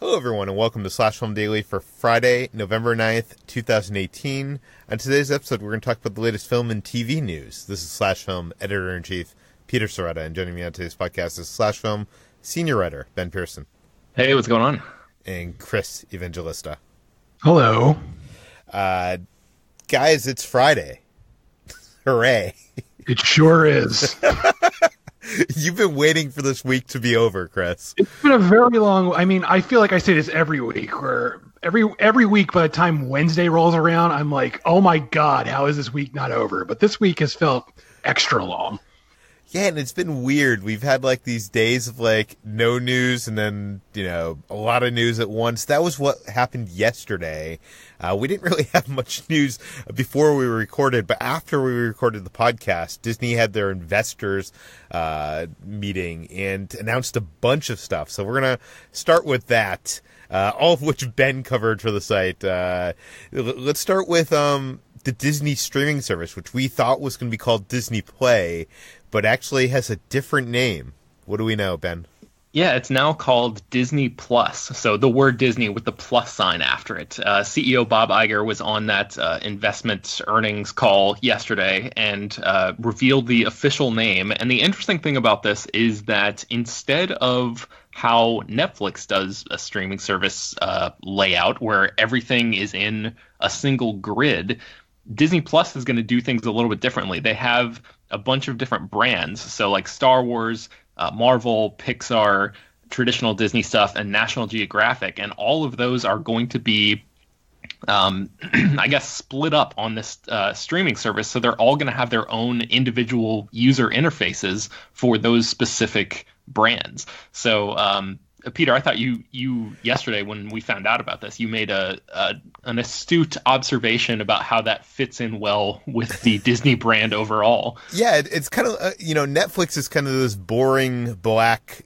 Hello everyone and welcome to Slash Film Daily for Friday, November 9th, 2018. On today's episode we're going to talk about the latest film and TV news. This is Slash Film Editor-in-Chief Peter Sciretta, and joining me on today's podcast is Slash Film Senior Writer Ben Pearson. Hey, what's going on? And Chris Evangelista. Hello. Guys, it's Friday. Hooray. It sure is. You've been waiting for this week to be over, Chris. It's been a very long... I feel like I say this every week, where every week by the time Wednesday rolls around, I'm like, oh my God, how is this week not over? But this week has felt extra long. Yeah, and it's been weird. We've had these days of no news and then, a lot of news at once. That was what happened yesterday. We didn't really have much news before we recorded, but after we recorded the podcast, Disney had their investors meeting and announced a bunch of stuff. So we're going to start with that, all of which Ben covered for the site. Let's start with the Disney streaming service, which we thought was going to be called Disney Play, but actually has a different name. What do we know, Ben? Yeah, it's now called Disney Plus. So the word Disney with the plus sign after it. CEO Bob Iger was on that investment earnings call yesterday and revealed the official name. And the interesting thing about this is that instead of how Netflix does a streaming service layout where everything is in a single grid, Disney Plus is going to do things a little bit differently. They have a bunch of different brands. So like Star Wars, Marvel, Pixar, traditional Disney stuff, and National Geographic. And all of those are going to be, I guess, split up on this streaming service. So they're all going to have their own individual user interfaces for those specific brands. So, Peter, I thought you yesterday when we found out about this, you made an astute observation about how that fits in well with the Disney brand overall. Yeah, it's kind of Netflix is kind of this boring black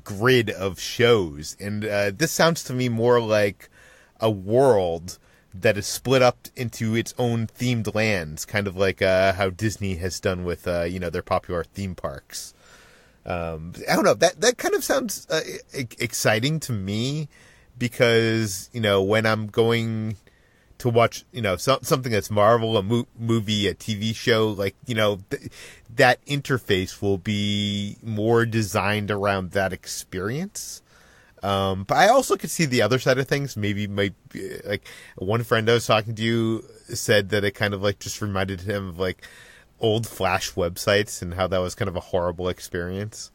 grid of shows, and this sounds to me more like a world that is split up into its own themed lands, kind of like how Disney has done with their popular theme parks. I don't know, that kind of sounds exciting to me because, when I'm going to watch, something that's Marvel, a movie, a TV show, that interface will be more designed around that experience. But I also could see the other side of things. Maybe one friend I was talking to said that it kind of just reminded him of old Flash websites and how that was kind of a horrible experience.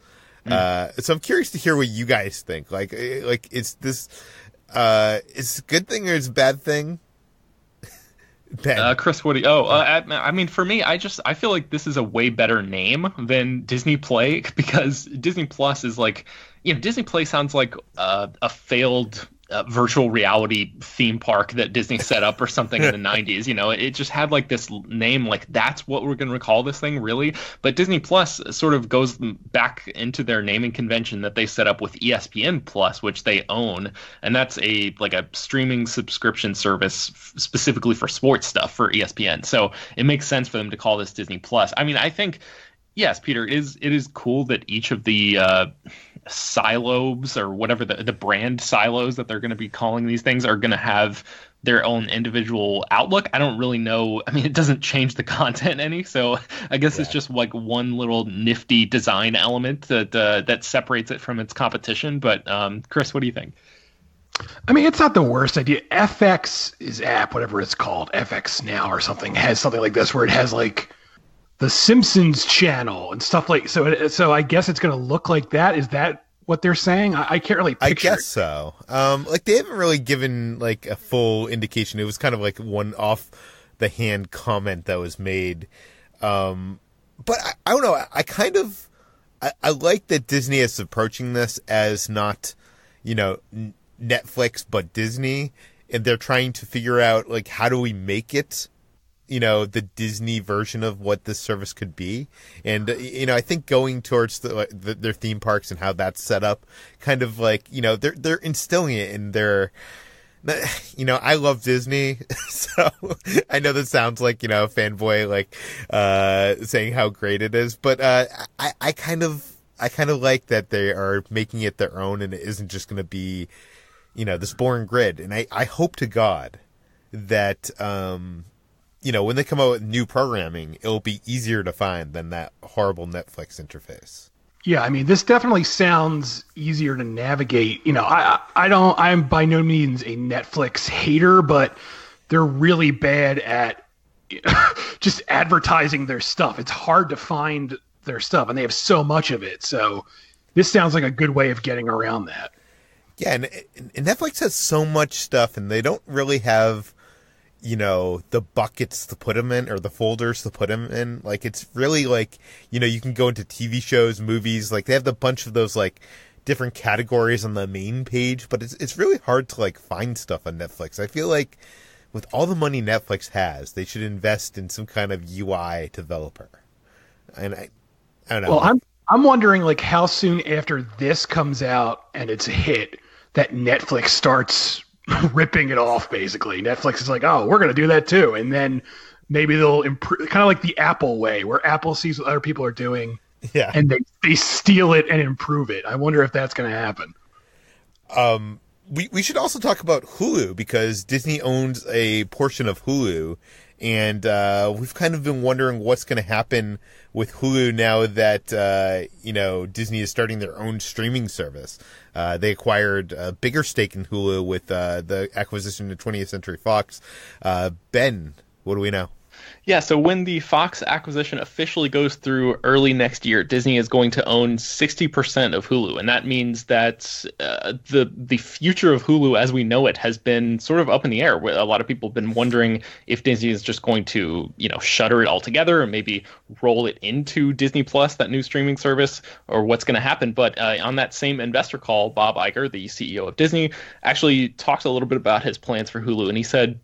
So I'm curious to hear what you guys think. Is this is a good thing or is a bad thing? Chris, what do you... I mean, for me, I feel like this is a way better name than Disney Play because Disney Plus is Disney Play sounds like a failed virtual reality theme park that Disney set up or something in the 90s. It just had this name, that's what we're going to call this thing, really. But Disney Plus sort of goes back into their naming convention that they set up with ESPN Plus, which they own. And that's a streaming subscription service specifically for sports stuff for ESPN. So it makes sense for them to call this Disney Plus. I mean, I think, yes, Peter, it is cool that each of the silos or whatever the brand silos that they're going to be calling these things are going to have their own individual outlook. I don't really know. I mean, it doesn't change the content any. So I guess It's just one little nifty design element that separates it from its competition. But Chris, what do you think? I mean, it's not the worst idea. FX is app, whatever it's called, FX Now or something, has something like this where it has the Simpsons channel and stuff so I guess it's going to look like that. Is that what they're saying? I can't really picture. I guess so. They haven't really given a full indication. It was kind of one off the hand comment that was made. But I don't know. I like that Disney is approaching this as not, Netflix, but Disney, and they're trying to figure out how do we make it the Disney version of what this service could be. And, I think going towards their theme parks and how that's set up, kind of they're instilling it in their, I love Disney. So I know this sounds like, a fanboy, saying how great it is, but, I kind of I kind of like that they are making it their own, and it isn't just going to be, this boring grid. And I hope to God that, when they come out with new programming, it'll be easier to find than that horrible Netflix interface. Yeah, I mean, this definitely sounds easier to navigate. I'm by no means a Netflix hater, but they're really bad at just advertising their stuff. It's hard to find their stuff, and they have so much of it. So this sounds like a good way of getting around that. Yeah, and Netflix has so much stuff, and they don't really have, the buckets to put them in or the folders to put them in. Like, it's really like, you can go into TV shows, movies. Like, they have a bunch of those, like, different categories on the main page, but it's really hard to, like, find stuff on Netflix. I feel like with all the money Netflix has, they should invest in some kind of UI developer. And I don't know. Well, I'm wondering, like, how soon after this comes out and it's a hit that Netflix starts ripping it off, basically. Netflix is like, oh, we're going to do that too. And then maybe they'll improve, kind of like the Apple way, where Apple sees what other people are doing, and they steal it and improve it. I wonder if that's going to happen. We should also talk about Hulu, because Disney owns a portion of Hulu, and we've kind of been wondering what's going to happen with Hulu now that Disney is starting their own streaming service. They acquired a bigger stake in Hulu with the acquisition of 20th Century Fox. Ben, what do we know? Yeah, so when the Fox acquisition officially goes through early next year, Disney is going to own 60% of Hulu, and that means that the future of Hulu as we know it has been sort of up in the air. A lot of people have been wondering if Disney is just going to, shutter it altogether or maybe roll it into Disney Plus, that new streaming service, or what's going to happen. But on that same investor call, Bob Iger, the CEO of Disney, actually talked a little bit about his plans for Hulu, and he said,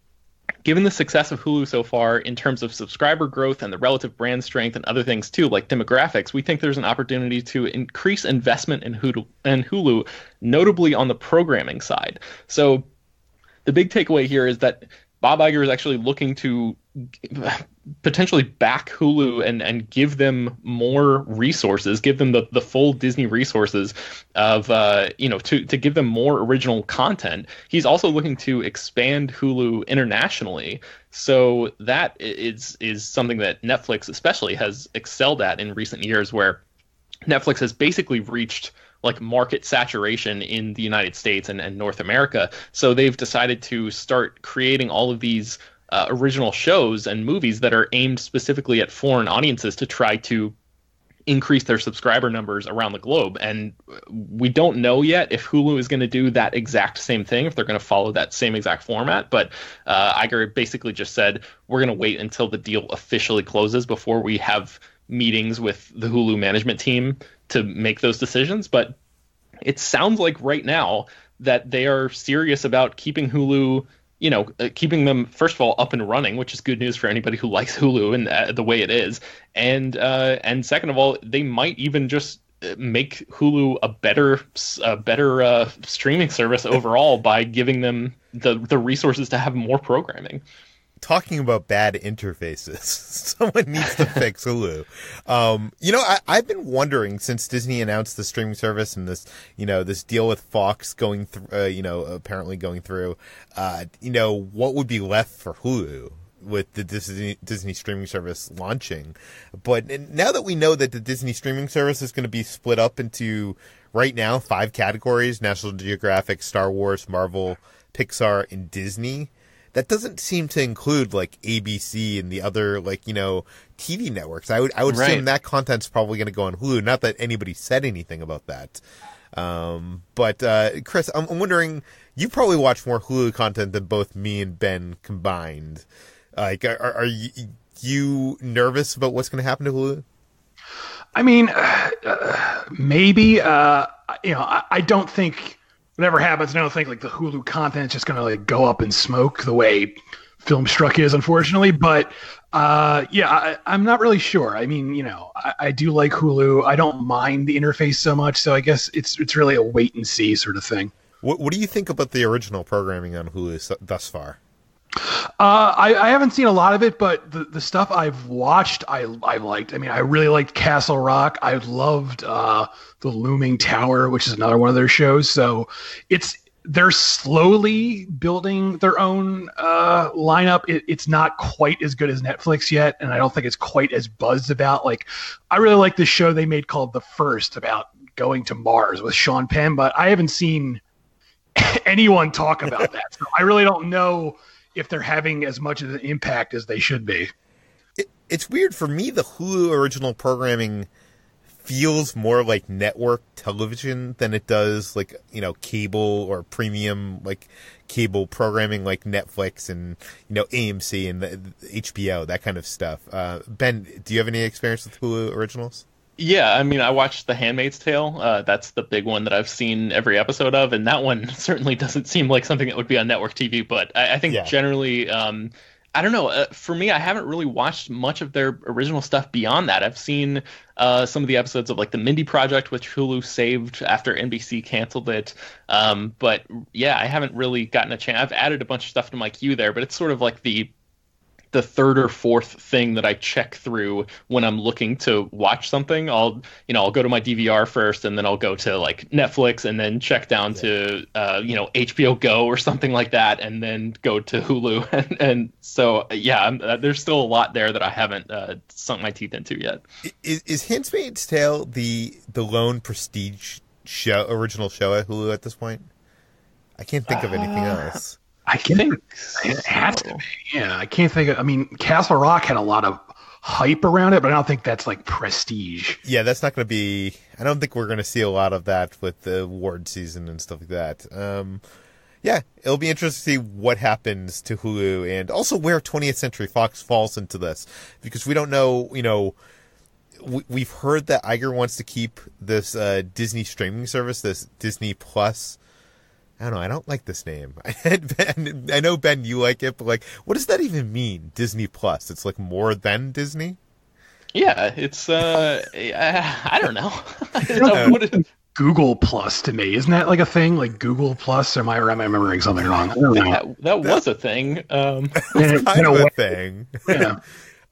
given the success of Hulu so far in terms of subscriber growth and the relative brand strength and other things too, like demographics, we think there's an opportunity to increase investment in Hulu, notably on the programming side. So the big takeaway here is that Bob Iger is actually looking to potentially back Hulu and give them more resources, give them the full Disney resources of, to give them more original content. He's also looking to expand Hulu internationally. So that is something that Netflix especially has excelled at in recent years, where Netflix has basically reached like market saturation in the United States and North America. So they've decided to start creating all of these original shows and movies that are aimed specifically at foreign audiences to try to increase their subscriber numbers around the globe. And we don't know yet if Hulu is going to do that exact same thing, if they're going to follow that same exact format. But Iger basically just said, we're going to wait until the deal officially closes before we have meetings with the Hulu management team to make those decisions. But it sounds like right now that they are serious about keeping Hulu, keeping them, first of all, up and running, which is good news for anybody who likes Hulu and the way it is. And second of all, they might even just make Hulu a better streaming service overall by giving them the resources to have more programming. Talking about bad interfaces, someone needs to fix Hulu. I've been wondering since Disney announced the streaming service and this, this deal with Fox going through, apparently going through, what would be left for Hulu with the Disney streaming service launching. But now that we know that the Disney streaming service is going to be split up into right now 5 categories: National Geographic, Star Wars, Marvel, Pixar, and Disney. That doesn't seem to include like ABC and the other TV networks. I would assume that content's probably going to go on Hulu. Not that anybody said anything about that. But Chris, I'm wondering, you probably watch more Hulu content than both me and Ben combined. Like, are you nervous about what's going to happen to Hulu? I mean, maybe. I don't think. Whatever happens, I don't think like the Hulu content is just going to like go up in smoke the way Filmstruck is, unfortunately. But I'm not really sure. I mean, I do like Hulu. I don't mind the interface so much, so I guess it's really a wait and see sort of thing. What do you think about the original programming on Hulu thus far? I haven't seen a lot of it, but the stuff I've watched, I liked. I mean, I really liked Castle Rock. I loved The Looming Tower, which is another one of their shows. So they're slowly building their own lineup. It's not quite as good as Netflix yet, and I don't think it's quite as buzzed about. Like, I really like this show they made called The First about going to Mars with Sean Penn, but I haven't seen anyone talk about that. So I really don't know if they're having as much of an impact as they should be. It's weird for me. The Hulu original programming feels more like network television than it does like, cable or premium, like cable programming like Netflix and, AMC and the HBO, that kind of stuff. Ben, do you have any experience with Hulu originals? Yeah, I mean, I watched The Handmaid's Tale. That's the big one that I've seen every episode of, and that one certainly doesn't seem like something that would be on network TV. But I think generally, I don't know. For me, I haven't really watched much of their original stuff beyond that. I've seen some of the episodes of like the Mindy Project, which Hulu saved after NBC canceled it. But yeah, I haven't really gotten a chance. I've added a bunch of stuff to my queue there, but it's sort of like the third or fourth thing that I check through when I'm looking to watch something. I'll go to my DVR first, and then I'll go to like Netflix, and then check down to HBO Go or something like that, and then go to Hulu. And so there's still a lot there that I haven't sunk my teeth into yet. Is Handmaid's Tale the lone prestige original show at Hulu at this point? I can't think of anything else. I think it has to be. Yeah, I can't think of. I mean, Castle Rock had a lot of hype around it, but I don't think that's like prestige. Yeah, that's not going to be. I don't think we're going to see a lot of that with the award season and stuff like that. Yeah, it'll be interesting to see what happens to Hulu and also where 20th Century Fox falls into this, because we don't know. We've heard that Iger wants to keep this Disney streaming service, this Disney Plus. I don't know. I don't like this name. I know, Ben, you like it, but like, what does that even mean? Disney Plus? It's like more than Disney? Yeah, it's, I don't know. Google Plus to me. Isn't that like a thing? Like Google Plus? Or am I remembering something wrong? I don't know. That was a thing. It's kind of a thing. Yeah.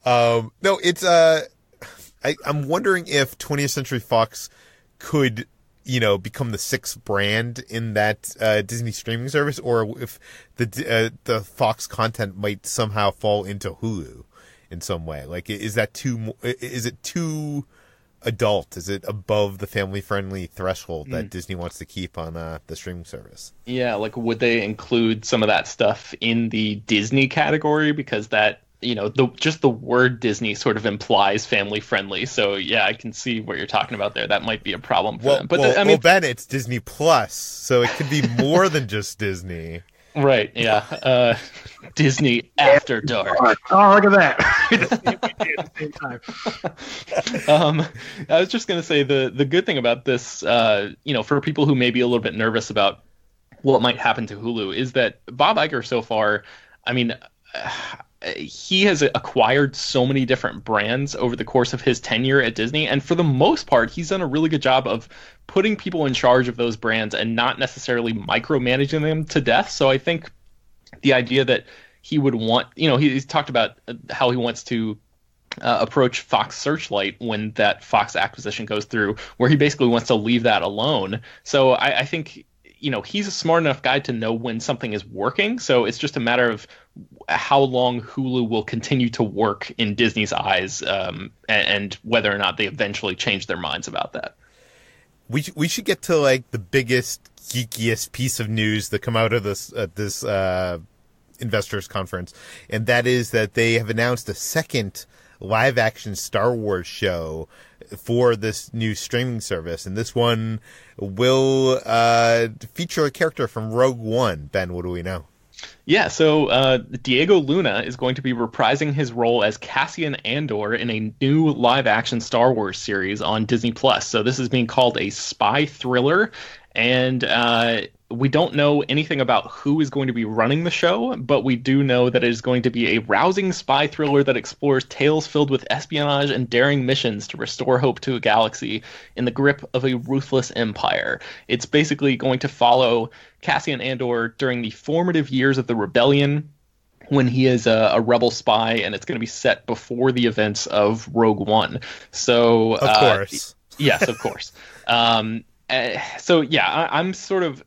No, it's, I'm wondering if 20th Century Fox could become the sixth brand in that Disney streaming service, or if the Fox content might somehow fall into Hulu in some way. Like, is it too adult? Is it above the family-friendly threshold that Disney wants to keep on the streaming service? Yeah, like, would they include some of that stuff in the Disney category? Because that, just the word Disney sort of implies family friendly. So yeah, I can see what you're talking about there. That might be a problem for them. But Ben, it's Disney Plus, so it could be more than just Disney. Right. Yeah. Disney After Dark. Oh, look at that! At the same time. I was just gonna say the good thing about this, for people who may be a little bit nervous about what might happen to Hulu, is that Bob Iger so far, I mean. He has acquired so many different brands over the course of his tenure at Disney, and for the most part, he's done a really good job of putting people in charge of those brands and not necessarily micromanaging them to death. So I think the idea that he would want, he's talked about how he wants to approach Fox Searchlight when that Fox acquisition goes through, where he basically wants to leave that alone. So I think he's a smart enough guy to know when something is working. So it's just a matter of how long Hulu will continue to work in Disney's eyes, and whether or not they eventually change their minds about that. We should get to like the biggest, geekiest piece of news that come out of this investors conference, and that is that they have announced a second live-action Star Wars show for this new streaming service, and this one will feature a character from Rogue One. Ben, what do we know? Yeah, so Diego Luna is going to be reprising his role as Cassian Andor in a new live-action Star Wars series on Disney+. So this is being called a spy thriller, and we don't know anything about who is going to be running the show, but we do know that it is going to be a rousing spy thriller that explores tales filled with espionage and daring missions to restore hope to a galaxy in the grip of a ruthless empire. It's basically going to follow Cassian Andor during the formative years of the rebellion, when he is a rebel spy, and it's going to be set before the events of Rogue One. So, of course, yes, of course. So yeah, I'm sort of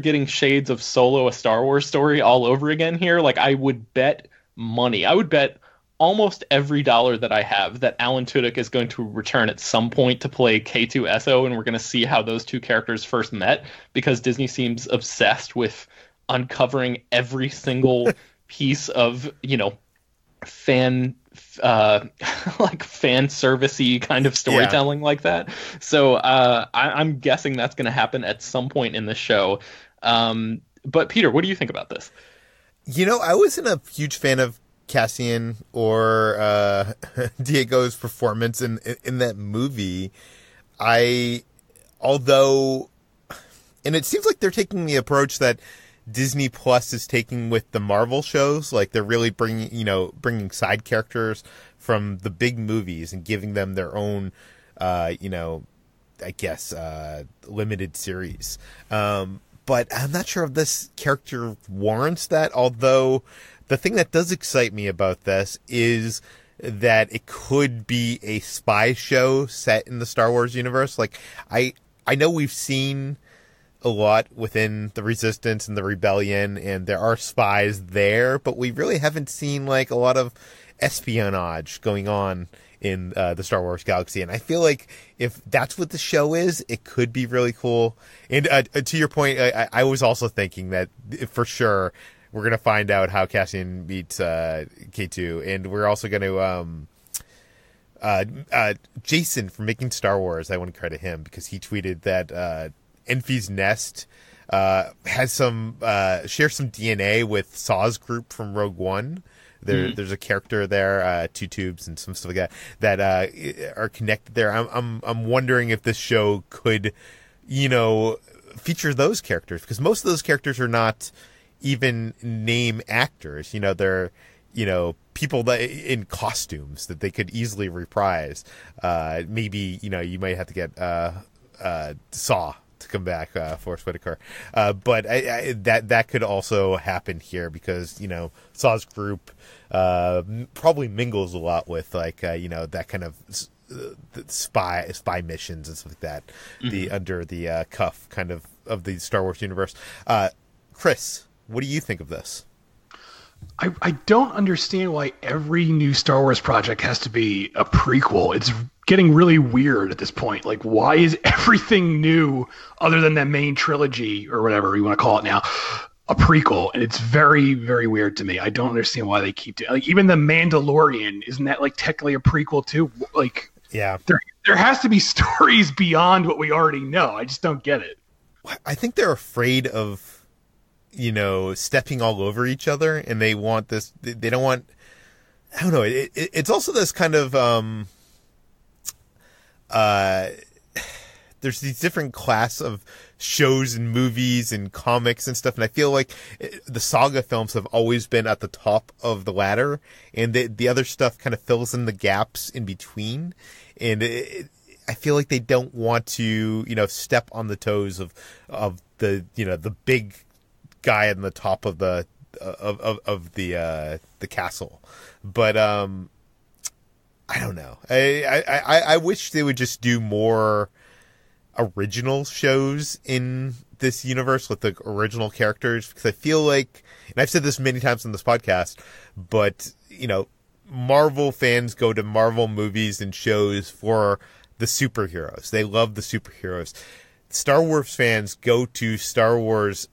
getting shades of Solo, a Star Wars story all over again here. Like, I would bet money. I would bet almost every dollar that I have that Alan Tudyk is going to return at some point to play K2SO, and we're going to see how those two characters first met, because Disney seems obsessed with uncovering every single piece of, fan like fan servicey kind of storytelling like that. So I'm guessing that's going to happen at some point in the show. But Peter, what do you think about this? I wasn't a huge fan of Cassian or Diego's performance in that movie. And it seems like they're taking the approach that Disney Plus is taking with the Marvel shows. Like, they're really bringing side characters from the big movies and giving them their own, limited series. But I'm not sure if this character warrants that, although the thing that does excite me about this is that it could be a spy show set in the Star Wars universe. Like, I know we've seen a lot within the Resistance and the Rebellion, and there are spies there, but we really haven't seen like a lot of espionage going on in the Star Wars galaxy. And I feel like if that's what the show is, it could be really cool. And to your point, I was also thinking that for sure we're going to find out how Cassian meets K2, and we're also going to Jason from Making Star Wars. I want to credit him because he tweeted that Enfys Nest shares some DNA with Saw's group from Rogue One. There's a character there, two tubes and some stuff like that are connected there. I'm wondering if this show could, feature those characters, because most of those characters are not even name actors. They're people that in costumes that they could easily reprise. Maybe you might have to get Saw to come back, Forrest Whitaker, but that could also happen here, because Saw's group probably mingles a lot with that kind of spy missions and stuff like that. The under the cuff kind of the Star Wars universe. Chris, what do you think of this? I don't understand why every new Star Wars project has to be a prequel. It's getting really weird at this point. Like, why is everything new other than that main trilogy or whatever you want to call it now a prequel? And it's very, very weird to me. I don't understand why they keep doing, like, even The Mandalorian, isn't that like technically a prequel too? Like, yeah, there has to be stories beyond what we already know. I just don't get it. I think they're afraid of stepping all over each other, and they want this. They don't want. I don't know. It's also this kind of there's these different class of shows and movies and comics and stuff, and I feel like the saga films have always been at the top of the ladder, and the other stuff kind of fills in the gaps in between, and I feel like they don't want to step on the toes of the the big guy on the top of the castle. But I don't know. I wish they would just do more original shows in this universe with the original characters, because I feel like, and I've said this many times on this podcast, but Marvel fans go to Marvel movies and shows for the superheroes. They love the superheroes. Star Wars fans go to Star Wars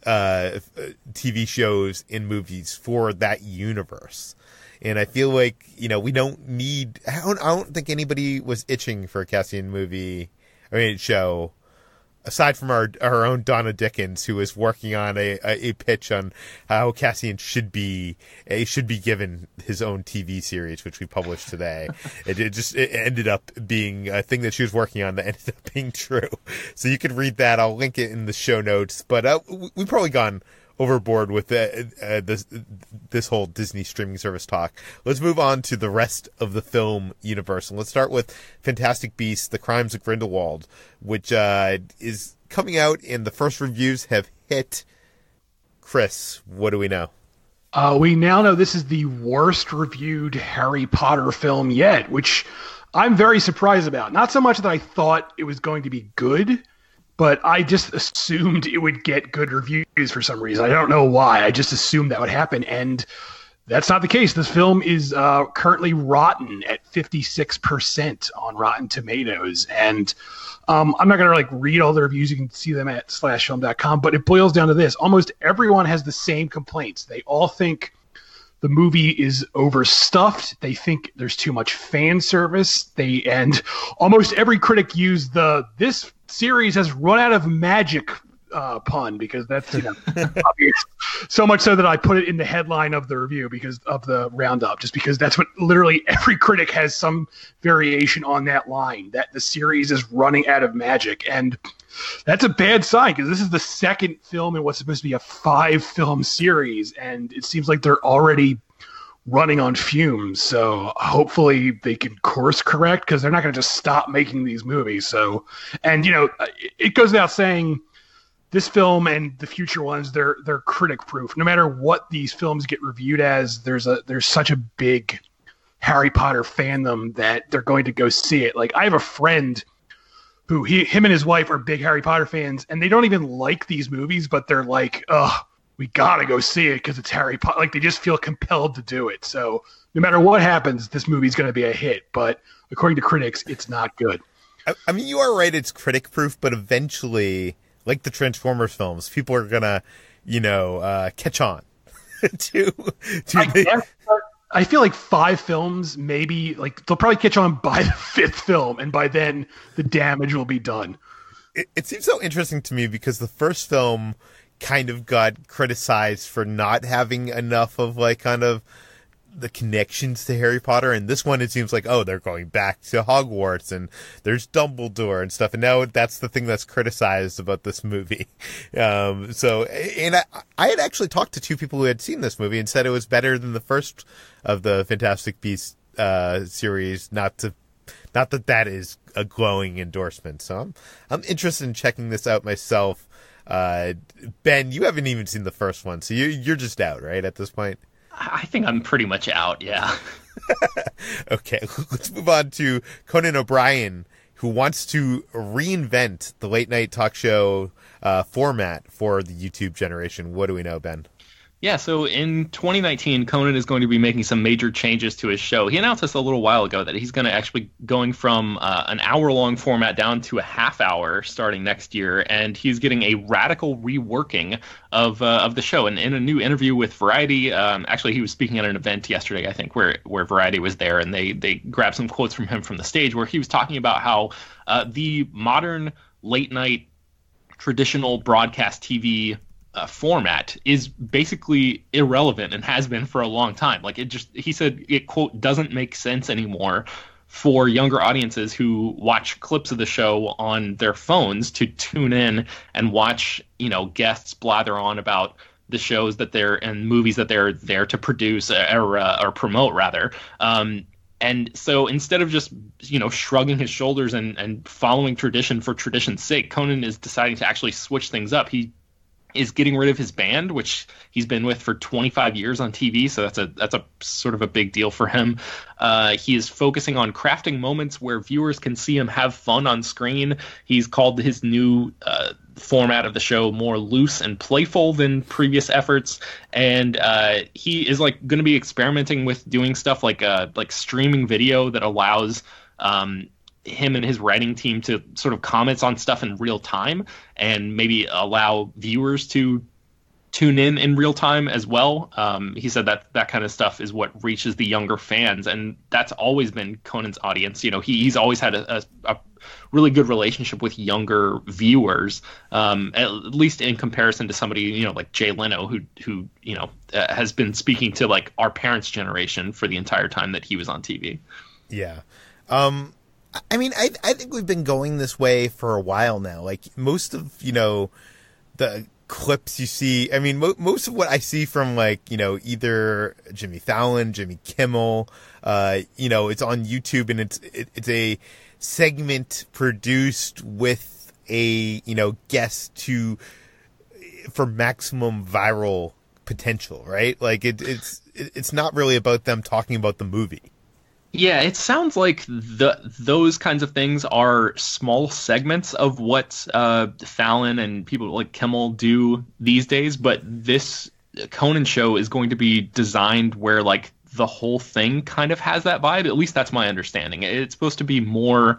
TV shows and movies for that universe. And I feel like, we don't need, I don't think anybody was itching for a Cassian show, aside from our own Donna Dickens, who was working on a pitch on how Cassian should be given his own TV series, which we published today. It ended up being a thing that she was working on that ended up being true. So you can read that. I'll link it in the show notes. But we've probably gone overboard with this whole Disney streaming service talk. Let's move on to the rest of the film universe, and let's start with Fantastic Beasts: The Crimes of Grindelwald, which is coming out, and the first reviews have hit. Chris, what do we know? We now know this is the worst reviewed Harry Potter film yet, which I'm very surprised about. Not so much that I thought it was going to be good, but I just assumed it would get good reviews for some reason. I don't know why. I just assumed that would happen, and that's not the case. This film is currently rotten at 56% on Rotten Tomatoes, and I'm not going to read all the reviews. You can see them at /film.com, but it boils down to this. Almost everyone has the same complaints. They all think the movie is overstuffed. They think there's too much fan service. And almost every critic used this series has run out of magic pun, because that's obvious. So much so that I put it in the headline of the review because of the Roundup, just because that's what literally every critic has some variation on that line, that the series is running out of magic. And that's a bad sign, because this is the second film in what's supposed to be a 5-film series, and it seems like they're already running on fumes. So hopefully they can course correct, because they're not going to just stop making these movies. So, and it goes without saying, this film and the future ones, they're critic proof. No matter what these films get reviewed as, there's such a big Harry Potter fandom that they're going to go see it. Like, I have a friend who him and his wife are big Harry Potter fans, and they don't even like these movies, but they're like, we gotta go see it because it's Harry Potter. Like, they just feel compelled to do it. So no matter what happens, this movie's going to be a hit. But according to critics, it's not good. I mean, you are right. It's critic proof, but eventually, like the Transformers films, people are gonna, catch on I feel like 5 films, maybe, they'll probably catch on by the 5th film, and by then the damage will be done. It seems so interesting to me because the first film kind of got criticized for not having enough of the connections to Harry Potter, and this one, it seems like, they're going back to Hogwarts and there's Dumbledore and stuff, and now that's the thing that's criticized about this movie. I had actually talked to 2 people who had seen this movie and said it was better than the first of the Fantastic Beasts series. Not that is a glowing endorsement, so I'm interested in checking this out myself. Ben, you haven't even seen the first one, so you're just out, right, at this point? I think I'm pretty much out, yeah. Okay, let's move on to Conan O'Brien, who wants to reinvent the late night talk show format for the YouTube generation. What do we know, Ben? Yeah, so in 2019, Conan is going to be making some major changes to his show. He announced this a little while ago that he's going to actually going from an hour-long format down to a half-hour starting next year, and he's getting a radical reworking of the show. And in a new interview with Variety, actually he was speaking at an event yesterday, I think, where Variety was there, and they grabbed some quotes from him from the stage where he was talking about how the modern late-night traditional broadcast TV format is basically irrelevant and has been for a long time. He said it, quote, doesn't make sense anymore for younger audiences who watch clips of the show on their phones to tune in and watch, guests blather on about the shows that and movies that they're there to produce or promote, rather. And so instead of just, shrugging his shoulders and following tradition for tradition's sake, Conan is deciding to actually switch things up. He is getting rid of his band, which he's been with for 25 years on TV, so that's a sort of a big deal for him. He is focusing on crafting moments where viewers can see him have fun on screen. He's called his new format of the show more loose and playful than previous efforts, and he is going to be experimenting with doing stuff like streaming video that allows him and his writing team to sort of comment on stuff in real time and maybe allow viewers to tune in real time as well. He said that kind of stuff is what reaches the younger fans, and that's always been Conan's audience. He's always had a really good relationship with younger viewers, at least in comparison to somebody, like Jay Leno, who has been speaking to our parents' generation for the entire time that he was on TV. Yeah. I mean, I think we've been going this way for a while now. Most of, the clips you see, I mean, most of what I see from either Jimmy Fallon, Jimmy Kimmel, it's on YouTube, and it's a segment produced with a, guest for maximum viral potential, right? Like it's not really about them talking about the movie. Yeah, it sounds like those kinds of things are small segments of what Fallon and people like Kimmel do these days, but this Conan show is going to be designed where like the whole thing kind of has that vibe. At least that's my understanding. It's supposed to be more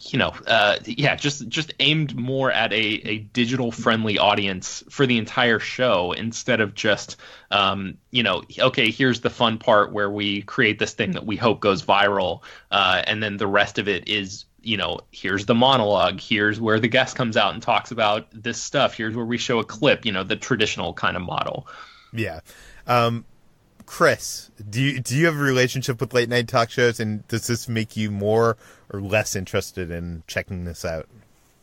just aimed more at a digital friendly audience for the entire show, instead of just okay, here's the fun part where we create this thing that we hope goes viral, and then the rest of it is, here's the monologue, here's where the guest comes out and talks about this stuff, here's where we show a clip, the traditional kind of model. Yeah. Chris, do you have a relationship with late night talk shows, and does this make you more or less interested in checking this out?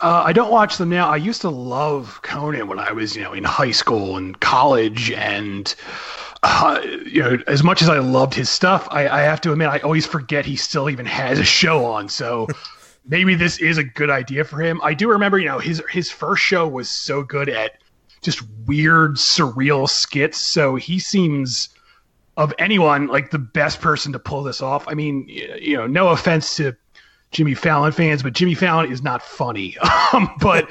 I don't watch them now. I used to love Conan when I was, in high school and college, and as much as I loved his stuff, I have to admit I always forget he still even has a show on. So maybe this is a good idea for him. I do remember, his first show was so good at just weird, surreal skits. So he seems, of anyone, like the best person to pull this off. I mean, no offense to Jimmy Fallon fans, but Jimmy Fallon is not funny. But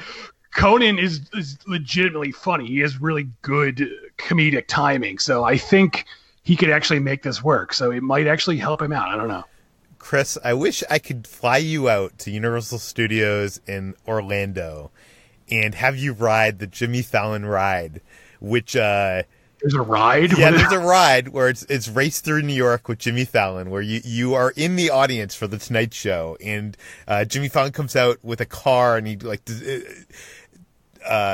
Conan is legitimately funny. He has really good comedic timing. So I think he could actually make this work. So it might actually help him out. I don't know. Chris, I wish I could fly you out to Universal Studios in Orlando and have you ride the Jimmy Fallon ride, which there's a ride? Yeah, there's a ride where it's Race Through New York with Jimmy Fallon, where you are in the audience for the Tonight Show, and Jimmy Fallon comes out with a car, and he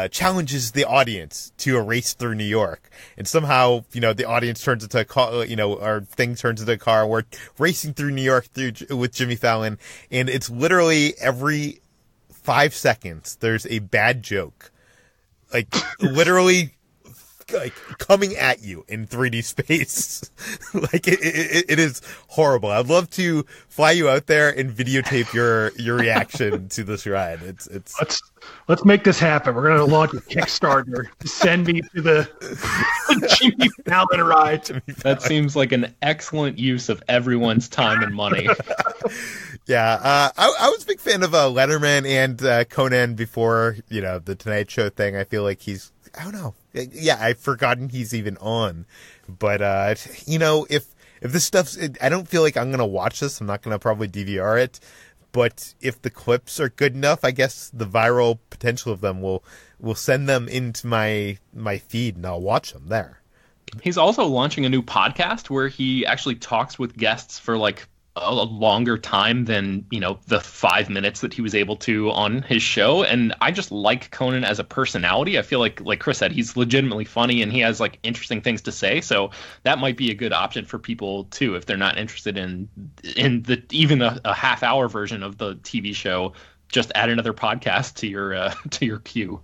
challenges the audience to a race through New York, and somehow the audience turns into a car, our thing turns into a car, and we're racing through New York with Jimmy Fallon, and it's literally every 5 seconds there's a bad joke, like literally. Like coming at you in 3D space. Like it is horrible. I'd love to fly you out there and videotape your reaction to this ride. It's let's make this happen. We're gonna launch a Kickstarter to send me to the Jimmy Fallon ride. That seems like an excellent use of everyone's time and money. Yeah, I was a big fan of Letterman and Conan before the Tonight Show thing. I feel like he's, I don't know. Yeah, I've forgotten he's even on. But, if this stuff's... I don't feel like I'm going to watch this. I'm not going to probably DVR it. But if the clips are good enough, I guess the viral potential of them will send them into my feed, and I'll watch them there. He's also launching a new podcast where he actually talks with guests for, like, a longer time than the 5 minutes that he was able to on his show. And I just like Conan as a personality. I feel like Chris said, he's legitimately funny and he has like interesting things to say, so that might be a good option for people too if they're not interested in the even a half-hour version of the TV show. Just add another podcast to your queue.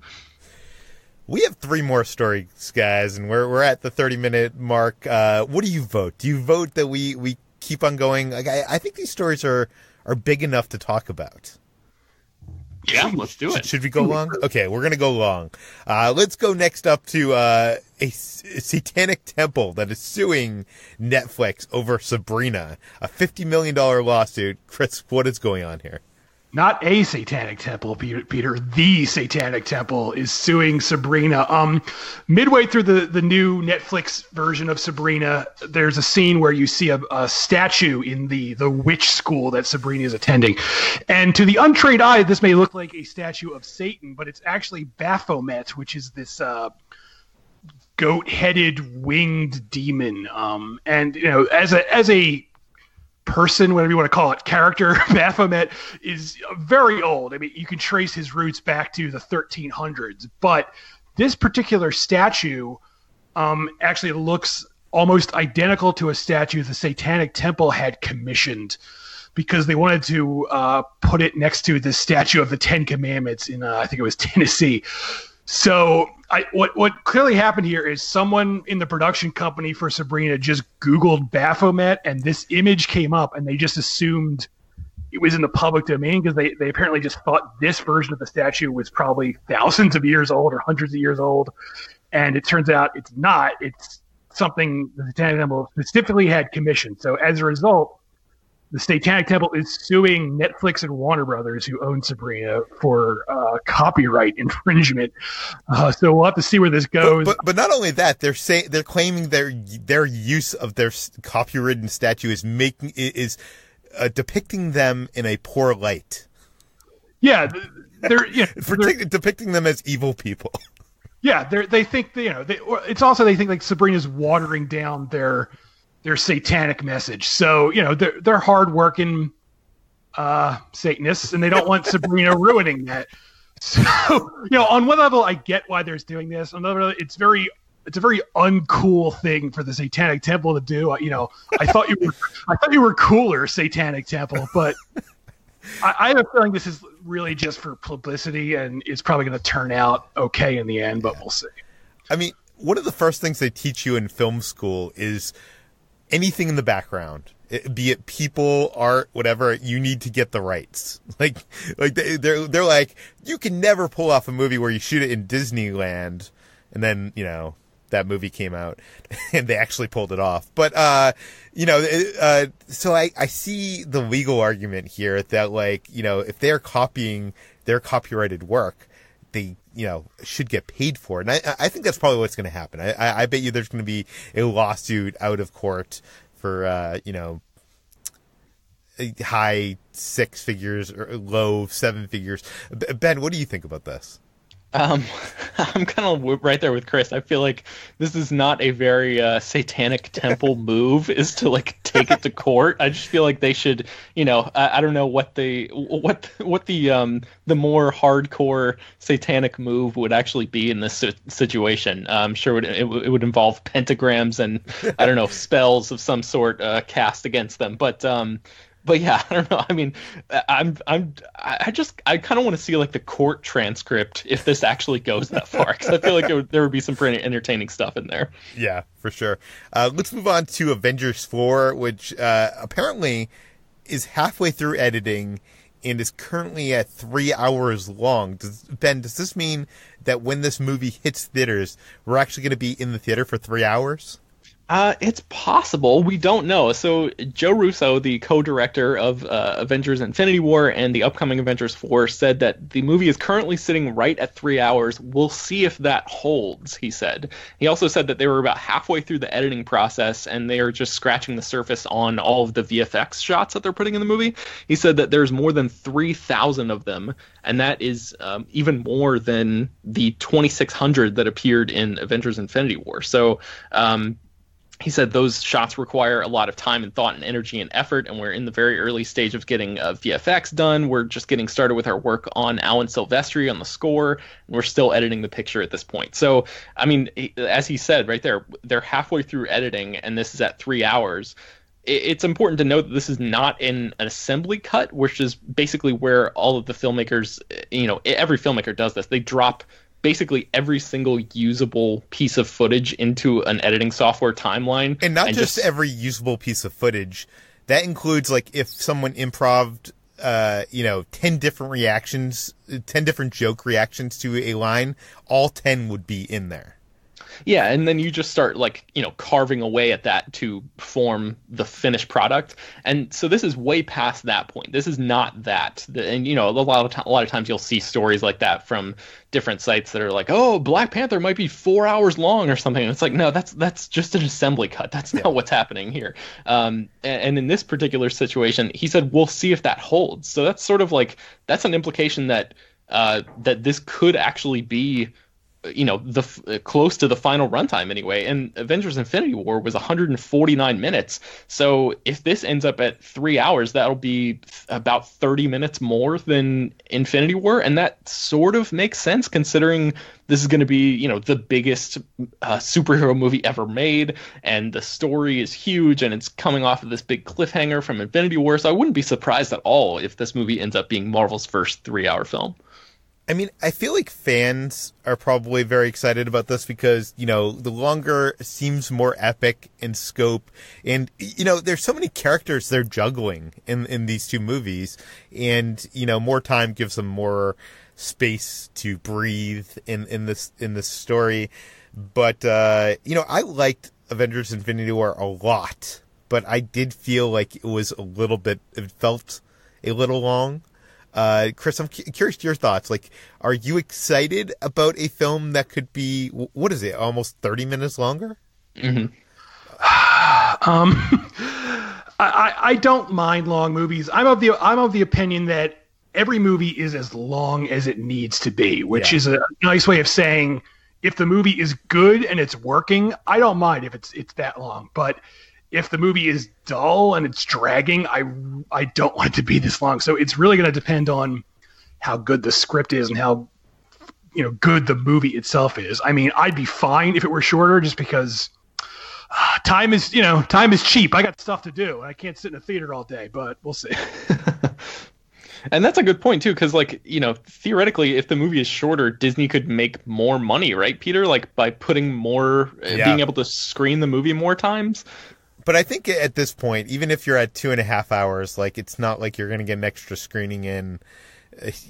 We have 3 more stories, guys, and we're at the 30-minute mark. What do you vote? Do you vote that we keep on going? Like, I think these stories are big enough to talk about. Yeah, let's do it. Should we go long? Okay, we're going to go long. Let's go next up to a satanic temple that is suing Netflix over Sabrina, a $50 million lawsuit. Chris, what is going on here? Not a satanic temple, Peter. The satanic temple is suing Sabrina. Midway through the new Netflix version of Sabrina, there's a scene where you see a statue in the witch school that Sabrina is attending. And to the untrained eye, this may look like a statue of Satan, but it's actually Baphomet, which is this goat-headed winged demon. And as a person, whatever you want to call it, character, Baphomet is very old. I mean, you can trace his roots back to the 1300s, but this particular statue actually looks almost identical to a statue the Satanic Temple had commissioned, because they wanted to put it next to the statue of the Ten Commandments in, I think it was Tennessee. So what clearly happened here is someone in the production company for Sabrina just Googled Baphomet, and this image came up, and they just assumed it was in the public domain because they apparently just thought this version of the statue was probably thousands of years old or hundreds of years old. And it turns out it's not. It's something the Satanic Temple specifically had commissioned. So as a result, the Satanic Temple is suing Netflix and Warner Brothers, who own Sabrina, for copyright infringement. So we'll have to see where this goes. But not only that, they're claiming their use of their copyrighted statue is depicting them in a poor light. Yeah, they're depicting them as evil people. Yeah, they think it's also they think like Sabrina's watering down their satanic message. So they're hardworking Satanists, and they don't want Sabrina ruining that. So on one level, I get why they're doing this. On another level, it's a very uncool thing for the Satanic Temple to do. I thought you were cooler, Satanic Temple, but I have a feeling this is really just for publicity, and it's probably going to turn out okay in the end, but we'll see. I mean, one of the first things they teach you in film school is anything in the background, be it people, art, whatever, you need to get the rights. Like they're like, you can never pull off a movie where you shoot it in Disneyland, and then that movie came out and they actually pulled it off. But so I see the legal argument here that if they're copying their copyrighted work, they should get paid for it. And I think that's probably what's going to happen. I bet you there's going to be a lawsuit out of court for high 6 figures or low 7 figures. Ben, what do you think about this? I'm kind of right there with Chris. I feel like this is not a very Satanic Temple move, is to take it to court. I just feel like they should, I don't know what the more hardcore Satanic move would actually be in this situation. I'm sure it would involve pentagrams and I don't know, spells of some sort cast against them. But yeah, I don't know. I mean, I kind of want to see the court transcript if this actually goes that far, because I feel like there would be some pretty entertaining stuff in there. Yeah, for sure. Let's move on to Avengers 4, which apparently is halfway through editing and is currently at 3 hours long. Ben, does this mean that when this movie hits theaters, we're actually going to be in the theater for 3 hours? It's possible. We don't know. So Joe Russo, the co-director of Avengers Infinity War and the upcoming Avengers 4, said that the movie is currently sitting right at 3 hours. We'll see if that holds, he said. He also said that they were about halfway through the editing process and they are just scratching the surface on all of the VFX shots that they're putting in the movie. He said that there's more than 3,000 of them, and that is even more than the 2,600 that appeared in Avengers Infinity War. So he said those shots require a lot of time and thought and energy and effort, and we're in the very early stage of getting VFX done. We're just getting started with our work on Alan Silvestri on the score, and we're still editing the picture at this point. So, I mean, as he said right there, they're halfway through editing, and this is at 3 hours. It's important to note that this is not in an assembly cut, which is basically where all of the filmmakers, every filmmaker does this. They drop basically every single usable piece of footage into an editing software timeline. And not just every usable piece of footage. That includes, if someone improv'd, 10 different reactions, 10 different joke reactions to a line, all 10 would be in there. Yeah, and then you just start carving away at that to form the finished product. And so this is way past that point. This is not that. And a lot of times you'll see stories like that from different sites that are like, oh, Black Panther might be 4 hours long or something. And it's like, no, that's just an assembly cut. That's not what's happening here. And in this particular situation, he said, we'll see if that holds. So that's sort of that's an implication that that this could actually be close to the final runtime anyway. And Avengers Infinity War was 149 minutes. So if this ends up at 3 hours, that'll be about 30 minutes more than Infinity War. And that sort of makes sense considering this is going to be, the biggest superhero movie ever made. And the story is huge and it's coming off of this big cliffhanger from Infinity War. So I wouldn't be surprised at all if this movie ends up being Marvel's first 3 hour film. I mean, I feel like fans are probably very excited about this because, the longer seems more epic in scope. And, there's so many characters they're juggling in these two movies. And, more time gives them more space to breathe in this story. But I liked Avengers: Infinity War a lot, but I did feel like it felt a little long. Chris, I'm curious to your thoughts. Like, are you excited about a film that could be, what is it, almost 30 minutes longer? Mm-hmm. I don't mind long movies. I'm of the opinion that every movie is as long as it needs to be, which is a nice way of saying if the movie is good and it's working, I don't mind if it's that long. But if the movie is dull and it's dragging, I don't want it to be this long. So it's really going to depend on how good the script is and how good the movie itself is. I mean, I'd be fine if it were shorter, just because time is cheap. I got stuff to do. I can't sit in a theater all day, but we'll see. And that's a good point too, because theoretically, if the movie is shorter, Disney could make more money, right, Peter? Like by putting more, being able to screen the movie more times. But I think at this point, even if you're at 2.5 hours, like it's not like you're going to get an extra screening in.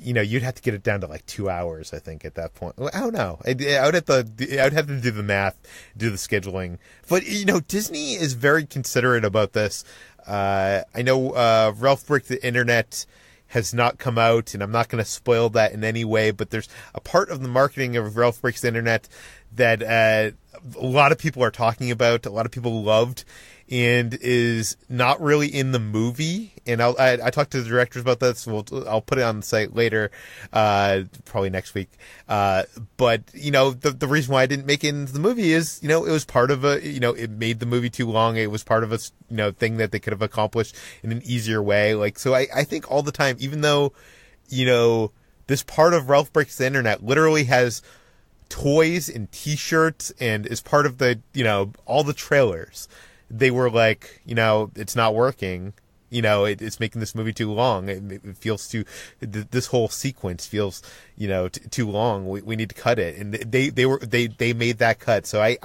You'd have to get it down to like 2 hours, I think, at that point. I don't know. I would have to do the math, do the scheduling. But, Disney is very considerate about this. I know Ralph Breaks the Internet has not come out, and I'm not going to spoil that in any way, but there's a part of the marketing of Ralph Breaks the Internet that a lot of people are talking about, a lot of people loved, and is not really in the movie. And I talked to the directors about that, so I'll put it on the site later, probably next week. But the reason why I didn't make it into the movie is, it was part of it made the movie too long. It was part of a, thing that they could have accomplished in an easier way. Like, so I think all the time, even though, this part of Ralph Breaks the Internet literally has toys and t-shirts and is part of the, all the trailers. They were like, it's not working. It's making this movie too long. It feels this whole sequence feels, too long. We need to cut it. And they made that cut. So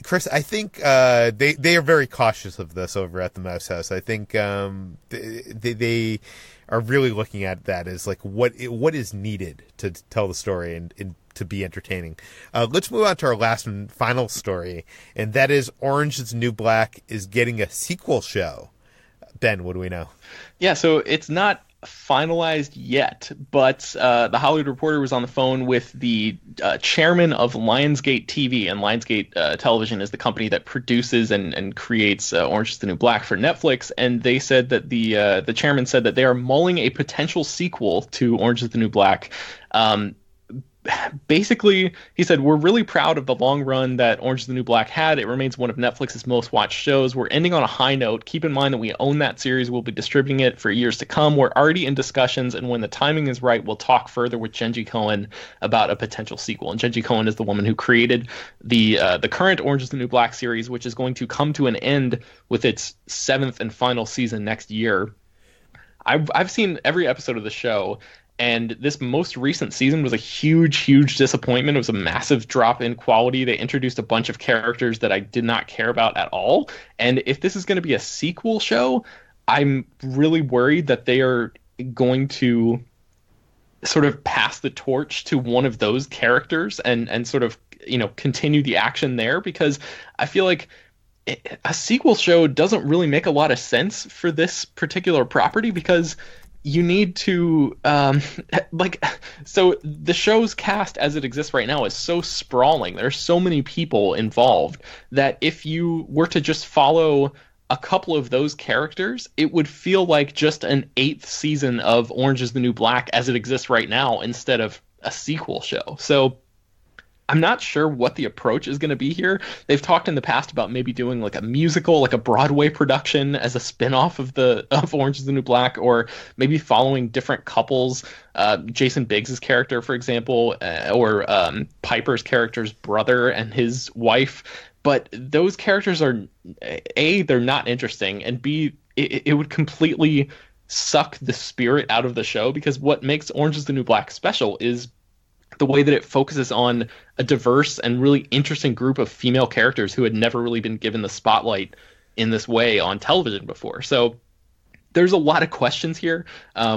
Chris, I think, they are very cautious of this over at the Mouse House. I think, they are really looking at that as like what is needed to tell the story and to be entertaining. Let's move on to our last and final story, and that is Orange is the New Black is getting a sequel show. Ben, what do we know? Yeah, so it's not finalized yet, but the Hollywood Reporter was on the phone with the chairman of Lionsgate TV, and Lionsgate Television is the company that produces and creates Orange is the New Black for Netflix, and they said that the chairman said that they are mulling a potential sequel to Orange is the New Black. Basically, he said, we're really proud of the long run that Orange is the New Black had. It remains one of Netflix's most watched shows. We're ending on a high note. Keep in mind that we own that series. We'll be distributing it for years to come. We're already in discussions, and when the timing is right, we'll talk further with Jenji Kohan about a potential sequel. And Jenji Kohan is the woman who created the current Orange is the New Black series, which is going to come to an end with its 7th and final season next year. I've seen every episode of the show, and this most recent season was a huge, huge disappointment. It was a massive drop in quality. They introduced a bunch of characters that I did not care about at all. And if this is going to be a sequel show, I'm really worried that they are going to sort of pass the torch to one of those characters and sort of, continue the action there, because I feel like a sequel show doesn't really make a lot of sense for this particular property, because you need to so the show's cast as it exists right now is so sprawling. There's so many people involved that if you were to just follow a couple of those characters, it would feel like just an 8th season of Orange is the New Black as it exists right now instead of a sequel show. So I'm not sure what the approach is going to be here. They've talked in the past about maybe doing like a musical, like a Broadway production as a spin-off of Orange is the New Black, or maybe following different couples. Jason Biggs' character, for example, or Piper's character's brother and his wife. But those characters are, A, they're not interesting, and B, it would completely suck the spirit out of the show, because what makes Orange is the New Black special is the way that it focuses on a diverse and really interesting group of female characters who had never really been given the spotlight in this way on television before. So there's a lot of questions here.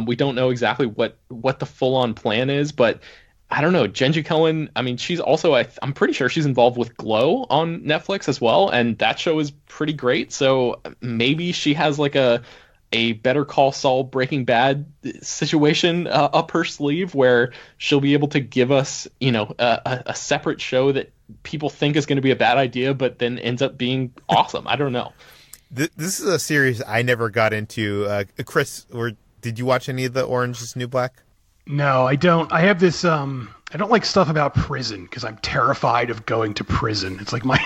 We don't know exactly what the full-on plan is, but I don't know. Jenji Cohen, I mean, she's also, I'm pretty sure she's involved with Glow on Netflix as well, and that show is pretty great. So maybe she has like a Better Call Saul Breaking Bad situation up her sleeve where she'll be able to give us, a separate show that people think is going to be a bad idea, but then ends up being awesome. I don't know. This is a series I never got into. Chris, did you watch any of the Orange is the New Black? No, I don't. I have this. I don't like stuff about prison because I'm terrified of going to prison. It's like my.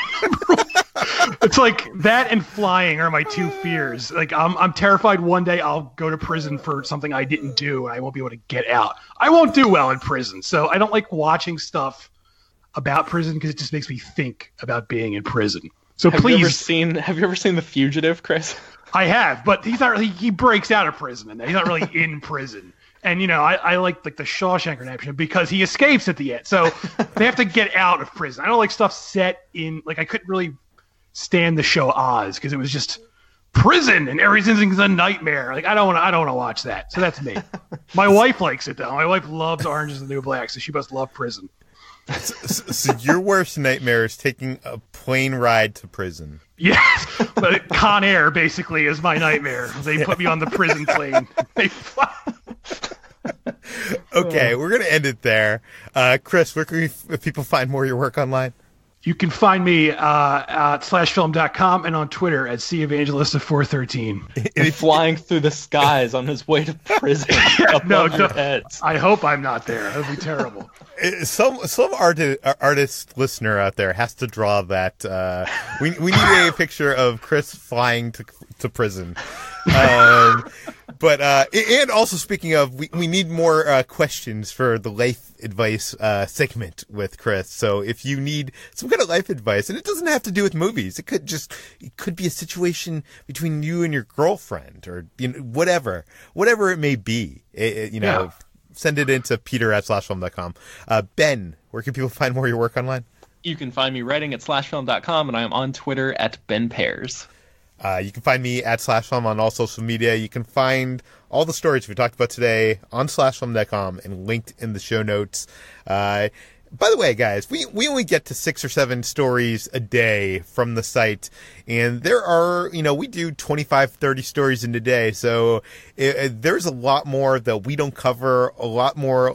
It's like that and flying are my two fears. Like I'm terrified one day I'll go to prison for something I didn't do and I won't be able to get out. I won't do well in prison, so I don't like watching stuff about prison because it just makes me think about being in prison. So have please. Have you ever seen The Fugitive, Chris? I have, but he's not. He breaks out of prison and he's not really in prison. And, I like the Shawshank Redemption because he escapes at the end. So they have to get out of prison. I don't like stuff set in, I couldn't really stand the show Oz because it was just prison and everything's a nightmare. I don't want to watch that. So that's me. My wife likes it, though. My wife loves Orange is the New Black, so she must love prison. So your worst nightmare is taking a plane ride to prison. Yes, but Con Air basically is my nightmare. They put me on the prison plane. They fly. Okay, we're going to end it there. Chris, where can people find more of your work online? You can find me at /film.com and on Twitter at Evangelista413. And flying through the skies on his way to prison above your heads. I hope I'm not there. That would be terrible. Some artist listener out there has to draw that. We need a picture of Chris flying to prison. But and also speaking of, we need more questions for the life advice segment with Chris. So if you need some kind of life advice, and it doesn't have to do with movies, it could be a situation between you and your girlfriend, or whatever it may be. Send it into peter@slashfilm.com. Ben, where can people find more of your work online? You can find me writing at slashfilm.com, and I am on Twitter at Ben Pears. You can find me at /film on all social media. You can find all the stories we talked about today on /film.com and linked in the show notes. By the way, guys, we only get to 6 or 7 stories a day from the site, and there are, we do 25, 30 stories in a day, so there's a lot more that we don't cover, a lot more,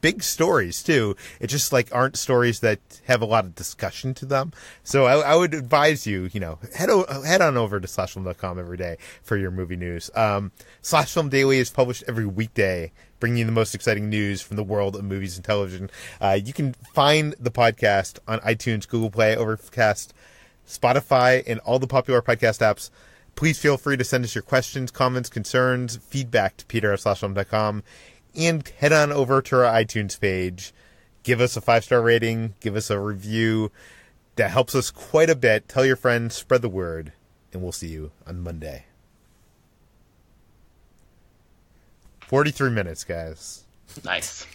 big stories, too. It just, aren't stories that have a lot of discussion to them. So I would advise you, head on over to /film.com every day for your movie news. /Film Daily is published every weekday, bringing you the most exciting news from the world of movies and television. You can find the podcast on iTunes, Google Play, Overcast, Spotify, and all the popular podcast apps. Please feel free to send us your questions, comments, concerns, feedback to peter@slashfilm.com, and head on over to our iTunes page. Give us a 5-star rating. Give us a review. That helps us quite a bit. Tell your friends. Spread the word. And we'll see you on Monday. 43 minutes, guys. Nice.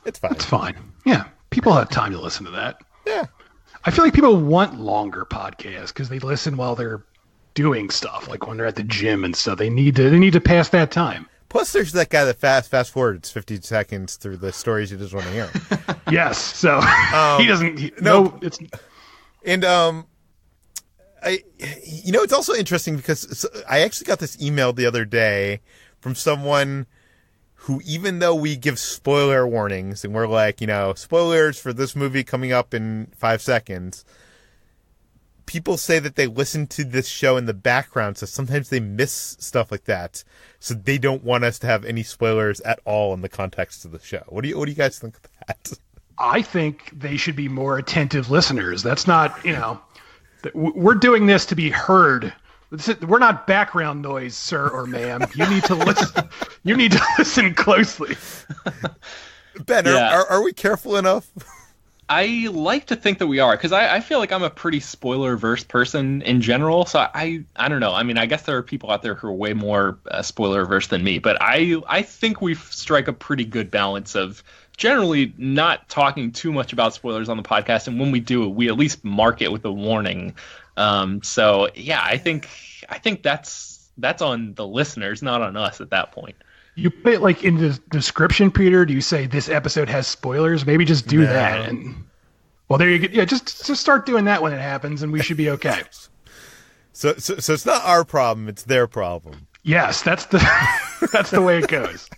It's fine. It's fine. Yeah. People have time to listen to that. Yeah. I feel like people want longer podcasts because they listen while they're doing stuff, like when they're at the gym and stuff. They need to pass that time. Plus, there's that guy that fast forwards 50 seconds through the stories he doesn't want to hear. Yes. So he doesn't. It's. And it's also interesting because I actually got this email the other day from someone who, even though we give spoiler warnings and we're like, spoilers for this movie coming up in 5 seconds, people say that they listen to this show in the background, so sometimes they miss stuff like that. So they don't want us to have any spoilers at all in the context of the show. What do you guys think of that? I think they should be more attentive listeners. That's not, we're doing this to be heard. We're not background noise, sir or ma'am. You need to listen. You need to listen closely. Ben, are we careful enough? I like to think that we are, because I feel like I'm a pretty spoiler-verse person in general. So I don't know. I mean, I guess there are people out there who are way more spoiler-verse than me. But I think we strike a pretty good balance of generally not talking too much about spoilers on the podcast. And when we do, we at least mark it with a warning. So yeah, I think that's That's on the listeners, not on us at that point. You put it like in the description, Peter. Do you say this episode has spoilers? Maybe just do that. And well, there you go. Yeah, just start doing that when it happens, and we should be okay. So it's not our problem; it's their problem. Yes, that's the way it goes.